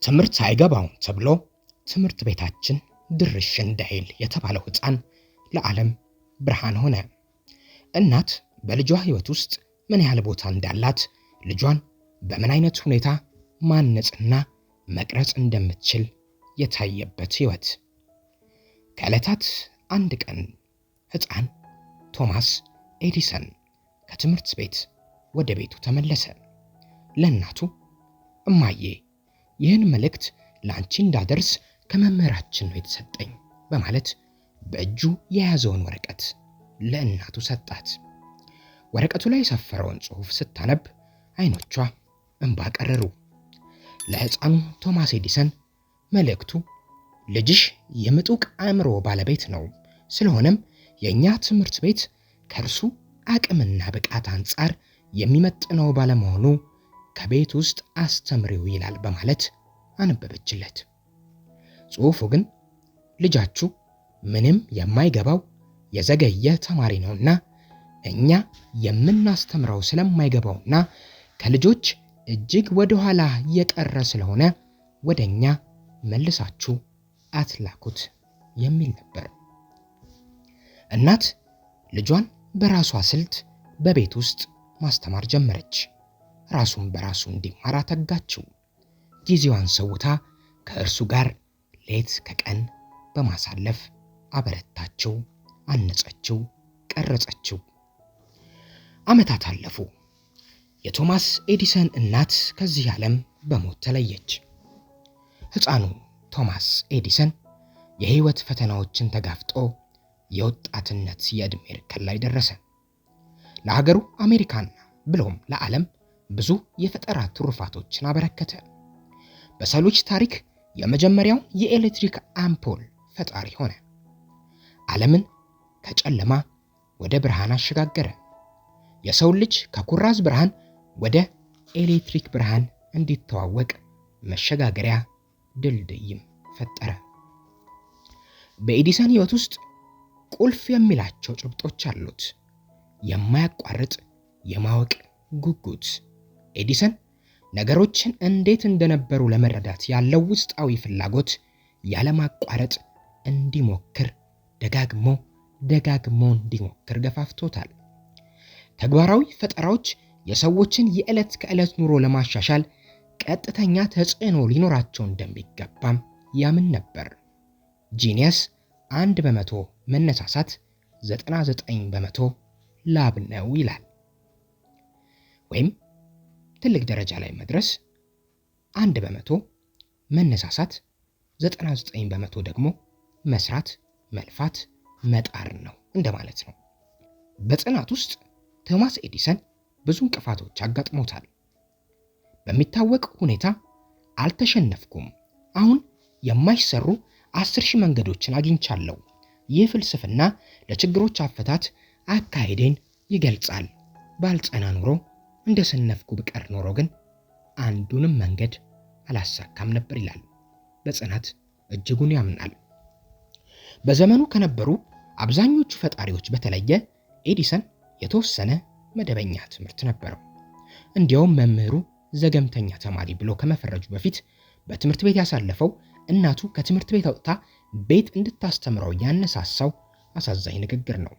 ትምህርት አይገባውም ተብሎ ትምህርት ቤታችን ድርሽ እንዳይል የተባለው ሕፃን ለዓለም ብርሃን ሆነ። እናት በልጇ ሕይወት ውስጥ ምን ያህል ቦታ እንዳላት፣ ልጇን በምን አይነት ሁኔታ ማነጽና መቅረጽ እንደምትችል የታየበት ሕይወት። ከዕለታት አንድ ቀን ሕፃን ቶማስ ኤዲሰን ከትምህርት ቤት ወደ ቤቱ ተመለሰ። ለእናቱ እማዬ፣ ይህን መልእክት ለአንቺ እንዳደርስ ከመምህራችን ነው የተሰጠኝ በማለት በእጁ የያዘውን ወረቀት ለእናቱ ሰጣት። ወረቀቱ ላይ የሰፈረውን ጽሑፍ ስታነብ አይኖቿ እንባ ቀረሩ። ለሕፃኑ ቶማስ ኤዲሰን መልእክቱ ልጅሽ የምጡቅ አእምሮ ባለቤት ነው፣ ስለሆነም የእኛ ትምህርት ቤት ከእርሱ አቅምና ብቃት አንጻር የሚመጥነው ባለመሆኑ ከቤት ውስጥ አስተምሪው ይላል በማለት አነበበችለት። ጽሑፉ ግን ልጃችሁ ምንም የማይገባው የዘገየ ተማሪ ነውና እኛ የምናስተምረው ስለማይገባውና ከልጆች እጅግ ወደ ኋላ የቀረ ስለሆነ ወደኛ መልሳችሁ አትላኩት የሚል ነበር። እናት ልጇን በራሷ ስልት በቤት ውስጥ ማስተማር ጀመረች። ራሱን በራሱ እንዲማር አተጋችው። ጊዜዋን ሰውታ ከእርሱ ጋር ሌት ከቀን በማሳለፍ አበረታችው፣ አነጸችው፣ ቀረጸችው። ዓመታት አለፉ። የቶማስ ኤዲሰን እናት ከዚህ ዓለም በሞት ተለየች። ሕፃኑ ቶማስ ኤዲሰን የሕይወት ፈተናዎችን ተጋፍጦ የወጣትነት የዕድሜ እርከን ላይ ደረሰ። ለሀገሩ አሜሪካና ብሎም ለዓለም ብዙ የፈጠራ ትሩፋቶችን አበረከተ። በሰዎች ታሪክ የመጀመሪያውን የኤሌክትሪክ አምፖል ፈጣሪ ሆነ። ዓለምን ከጨለማ ወደ ብርሃን አሸጋገረ። የሰው ልጅ ከኩራዝ ብርሃን ወደ ኤሌክትሪክ ብርሃን እንዲተዋወቅ መሸጋገሪያ ድልድይም ፈጠረ። በኤዲሰን ሕይወት ውስጥ ቁልፍ የሚላቸው ጭብጦች አሉት። የማያቋርጥ የማወቅ ጉጉት። ኤዲሰን ነገሮችን እንዴት እንደነበሩ ለመረዳት ያለው ውስጣዊ ፍላጎት ያለማቋረጥ እንዲሞክር ደጋግሞ እንዲሞክር ገፋፍቶታል። ተግባራዊ ፈጠራዎች የሰዎችን የዕለት ከዕለት ኑሮ ለማሻሻል ቀጥተኛ ተጽዕኖ ሊኖራቸው እንደሚገባም ያምን ነበር። ጂኒየስ 1% መነሳሳት 99% ላብ ነው ይላል። ወይም ትልቅ ደረጃ ላይ መድረስ 1% መነሳሳት፣ 99% ደግሞ መስራት፣ መልፋት፣ መጣር ነው እንደማለት ነው። በጽናት ውስጥ ቶማስ ኤዲሰን ብዙ እንቅፋቶች አጋጥሞታል። በሚታወቅ ሁኔታ አልተሸነፍኩም፣ አሁን የማይሰሩ 10,000 መንገዶችን አግኝቻለሁ። ይህ ፍልስፍና ለችግሮች አፈታት አካሄዴን ይገልጻል። ባልጸና ኖሮ እንደሰነፍኩ ብቀር ኖሮ ግን አንዱንም መንገድ አላሳካም ነበር ይላል። በጽናት እጅጉን ያምናል። በዘመኑ ከነበሩ አብዛኞቹ ፈጣሪዎች በተለየ ኤዲሰን የተወሰነ መደበኛ ትምህርት ነበረው። እንዲያውም መምህሩ ዘገምተኛ ተማሪ ብሎ ከመፈረጁ በፊት በትምህርት ቤት ያሳለፈው እናቱ ከትምህርት ቤት አውጥታ ቤት እንድታስተምረው ያነሳሳው አሳዛኝ ንግግር ነው።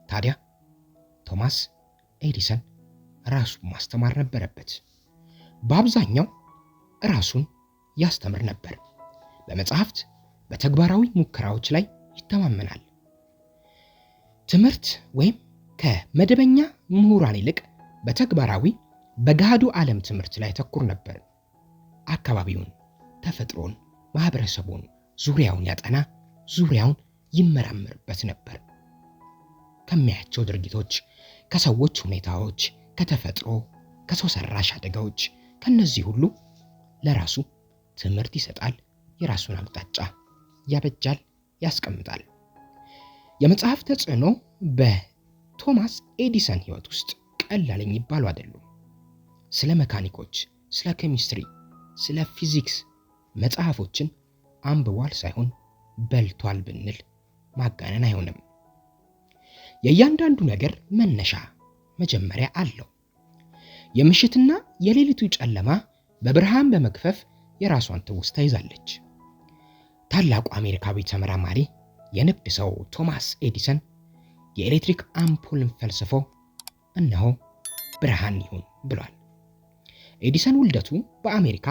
ታዲያ ቶማስ ኤዲሰን ራሱን ማስተማር ነበረበት። በአብዛኛው ራሱን ያስተምር ነበር። በመጽሐፍት፣ በተግባራዊ ሙከራዎች ላይ ይተማመናል። ትምህርት ወይም ከመደበኛ ምሁራን ይልቅ በተግባራዊ በገሃዱ ዓለም ትምህርት ላይ ተኩር ነበር። አካባቢውን፣ ተፈጥሮን፣ ማህበረሰቡን፣ ዙሪያውን ያጠና፣ ዙሪያውን ይመራመርበት ነበር። ከሚያያቸው ድርጊቶች፣ ከሰዎች ሁኔታዎች፣ ከተፈጥሮ፣ ከሰው ሰራሽ አደጋዎች፣ ከነዚህ ሁሉ ለራሱ ትምህርት ይሰጣል። የራሱን አቅጣጫ ያበጃል፣ ያስቀምጣል። የመጽሐፍ ተጽዕኖ በቶማስ ኤዲሰን ሕይወት ውስጥ ቀላል የሚባሉ አይደሉም። ስለ መካኒኮች፣ ስለ ኬሚስትሪ፣ ስለ ፊዚክስ መጽሐፎችን አንብቧል ሳይሆን በልቷል ብንል ማጋነን አይሆንም። የእያንዳንዱ ነገር መነሻ መጀመሪያ አለው። የምሽትና የሌሊቱ ጨለማ በብርሃን በመክፈፍ የራሷን ትውስታ ይዛለች። ታላቁ አሜሪካዊ ተመራማሪ የንግድ ሰው ቶማስ ኤዲሰን የኤሌክትሪክ አምፖልን ፈልስፎ እነሆ ብርሃን ይሁን ብሏል። ኤዲሰን ውልደቱ በአሜሪካ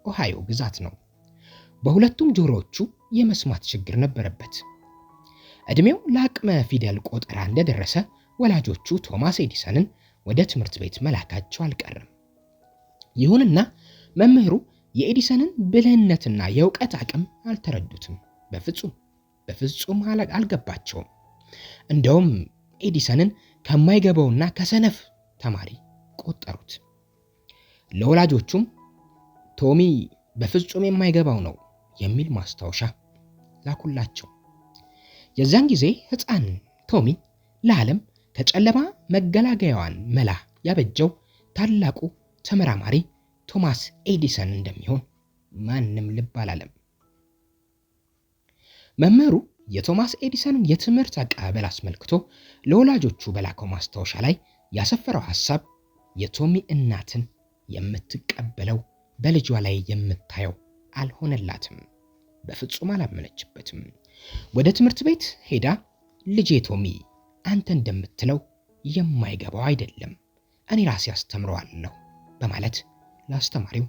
ኦሃዮ ግዛት ነው። በሁለቱም ጆሮዎቹ የመስማት ችግር ነበረበት። እድሜው ለአቅመ ፊደል ቆጠራ እንደደረሰ ወላጆቹ ቶማስ ኤዲሰንን ወደ ትምህርት ቤት መላካቸው አልቀረም። ይሁንና መምህሩ የኤዲሰንን ብልህነትና የእውቀት አቅም አልተረዱትም። በፍጹም አልገባቸውም። እንደውም ኤዲሰንን ከማይገባውና ከሰነፍ ተማሪ ቆጠሩት። ለወላጆቹም ቶሚ በፍጹም የማይገባው ነው የሚል ማስታወሻ ላኩላቸው። የዛን ጊዜ ሕፃን ቶሚ ለዓለም ከጨለማ መገላገያዋን መላ ያበጀው ታላቁ ተመራማሪ ቶማስ ኤዲሰን እንደሚሆን ማንም ልብ አላለም። መምህሩ የቶማስ ኤዲሰንን የትምህርት አቀባበል አስመልክቶ ለወላጆቹ በላከው ማስታወሻ ላይ ያሰፈረው ሐሳብ የቶሚ እናትን የምትቀበለው በልጇ ላይ የምታየው አልሆነላትም። በፍጹም አላመነችበትም። ወደ ትምህርት ቤት ሄዳ ልጄ ቶሚ አንተ እንደምትለው የማይገባው አይደለም፣ እኔ ራሴ አስተምረዋለሁ በማለት ለአስተማሪው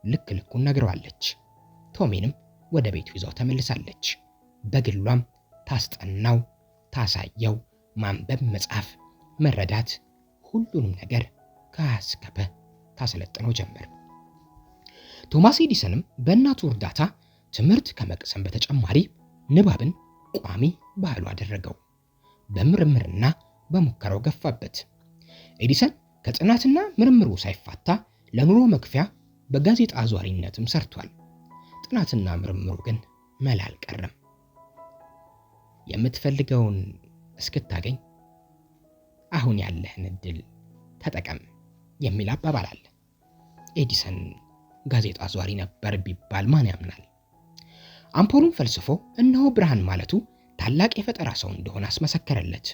ልክ ልኩን ነግረዋለች። ቶሚንም ወደ ቤቱ ይዛው ተመልሳለች። በግሏም ታስጠናው፣ ታሳየው፣ ማንበብ፣ መጻፍ፣ መረዳት፣ ሁሉንም ነገር ከአስከፈ ታሰለጥነው ጀመር። ቶማስ ኤዲሰንም በእናቱ እርዳታ ትምህርት ከመቅሰም በተጨማሪ ንባብን ቋሚ ባህሉ አደረገው። በምርምርና በሙከራው ገፋበት። ኤዲሰን ከጥናትና ምርምሩ ሳይፋታ ለኑሮ መክፈያ በጋዜጣ አዟሪነትም ሰርቷል። ጥናትና ምርምሩ ግን መላ አልቀረም። የምትፈልገውን እስክታገኝ አሁን ያለህን እድል ተጠቀም የሚል አባባል አለ። ኤዲሰን ጋዜጣ አዟሪ ነበር ቢባል ማን ያምናል? አምፖሉን ፈልስፎ እነሆ ብርሃን ማለቱ ታላቅ የፈጠራ ሰው እንደሆነ አስመሰከረለት።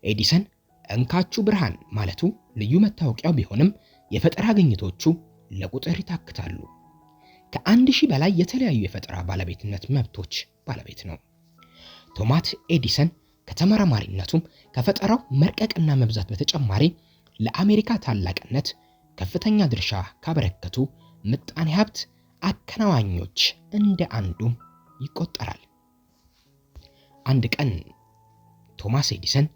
ኤዲሰን እንካቹ ብርሃን ማለቱ ልዩ መታወቂያው ቢሆንም የፈጠራ ግኝቶቹ ለቁጥር ይታክታሉ። ከ1000 በላይ የተለያዩ የፈጠራ ባለቤትነት መብቶች ባለቤት ነው። ቶማስ ኤዲሰን ከተመራማሪነቱም ከፈጠራው መርቀቅና መብዛት በተጨማሪ ለአሜሪካ ታላቅነት ከፍተኛ ድርሻ ካበረከቱ ምጣኔ ሀብት አከናዋኞች እንደ አንዱ ይቆጠራል። አንድ ቀን ቶማስ ኤዲሰን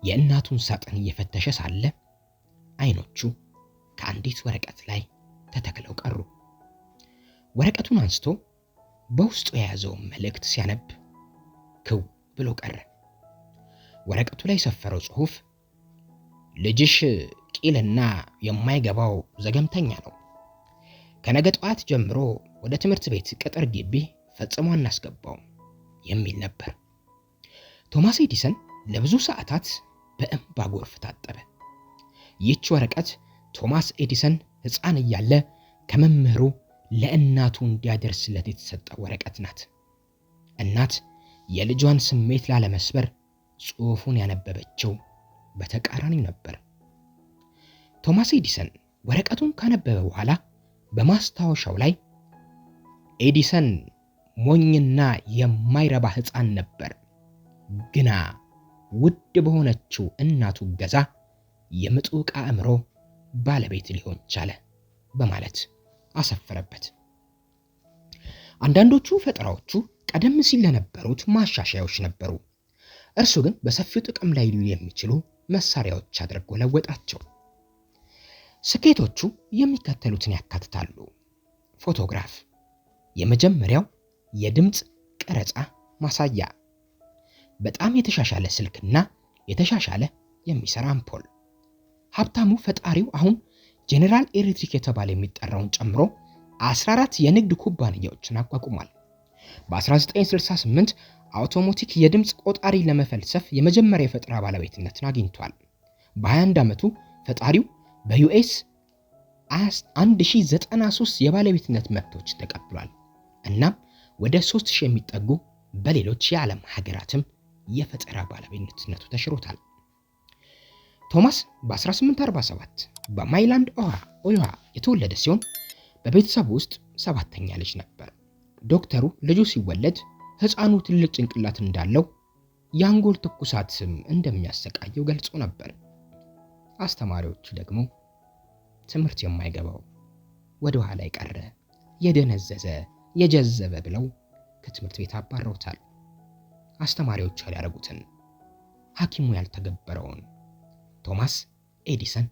የእናቱን ሳጥን እየፈተሸ ሳለ አይኖቹ ከአንዲት ወረቀት ላይ ተተክለው ቀሩ። ወረቀቱን አንስቶ በውስጡ የያዘውን መልእክት ሲያነብ ክው ብሎ ቀረ። ወረቀቱ ላይ የሰፈረው ጽሑፍ ልጅሽ ቂልና የማይገባው ዘገምተኛ ነው። ከነገ ጠዋት ጀምሮ ወደ ትምህርት ቤት ቅጥር ግቢ ፈጽሞ አናስገባውም የሚል ነበር። ቶማስ ኤዲሰን ለብዙ ሰዓታት በእንባ ጎርፍ ታጠበ። ይህች ወረቀት ቶማስ ኤዲሰን ሕፃን እያለ ከመምህሩ ለእናቱ እንዲያደርስለት የተሰጠው ወረቀት ናት። እናት የልጇን ስሜት ላለመስበር ጽሑፉን ያነበበችው በተቃራኒ ነበር። ቶማስ ኤዲሰን ወረቀቱን ካነበበ በኋላ በማስታወሻው ላይ ኤዲሰን ሞኝና የማይረባ ሕፃን ነበር፣ ግና ውድ በሆነችው እናቱ ገዛ የምጡቅ አእምሮ ባለቤት ሊሆን ቻለ በማለት አሰፈረበት። አንዳንዶቹ ፈጠራዎቹ ቀደም ሲል ለነበሩት ማሻሻያዎች ነበሩ። እርሱ ግን በሰፊው ጥቅም ላይ ሊውሉ የሚችሉ መሳሪያዎች አድርጎ ለወጣቸው። ስኬቶቹ የሚከተሉትን ያካትታሉ። ፎቶግራፍ፣ የመጀመሪያው የድምፅ ቀረጻ ማሳያ፣ በጣም የተሻሻለ ስልክና የተሻሻለ የሚሰራ አምፖል። ሀብታሙ ፈጣሪው አሁን ጄኔራል ኤሌክትሪክ የተባለ የሚጠራውን ጨምሮ 14 የንግድ ኩባንያዎችን አቋቁሟል። በ1968 አውቶሞቲክ የድምፅ ቆጣሪ ለመፈልሰፍ የመጀመሪያ የፈጠራ ባለቤትነትን አግኝቷል። በ21 ዓመቱ ፈጣሪው በዩኤስ 1093 የባለቤትነት መብቶች ተቀብሏል። እናም ወደ 3000 የሚጠጉ በሌሎች የዓለም ሀገራትም የፈጠራ ባለቤትነቱ ተሽሮታል። ቶማስ በ1847 በማይላንድ ኦሃዮ የተወለደ ሲሆን በቤተሰቡ ውስጥ ሰባተኛ ልጅ ነበር። ዶክተሩ ልጁ ሲወለድ ሕፃኑ ትልቅ ጭንቅላት እንዳለው የአንጎል ትኩሳትም እንደሚያሰቃየው ገልጾ ነበር። አስተማሪዎቹ ደግሞ ትምህርት የማይገባው ወደ ኋላ የቀረ የደነዘዘ የጀዘበ ብለው ከትምህርት ቤት አባረውታል። አስተማሪዎቹ ያላደረጉትን ሐኪሙ ያልተገበረውን ቶማስ ኤዲሰን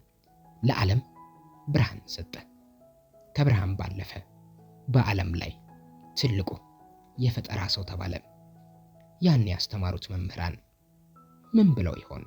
ለዓለም ብርሃን ሰጠ። ከብርሃን ባለፈ በዓለም ላይ ትልቁ የፈጠራ ሰው ተባለ። ያን ያስተማሩት መምህራን ምን ብለው ይሆን?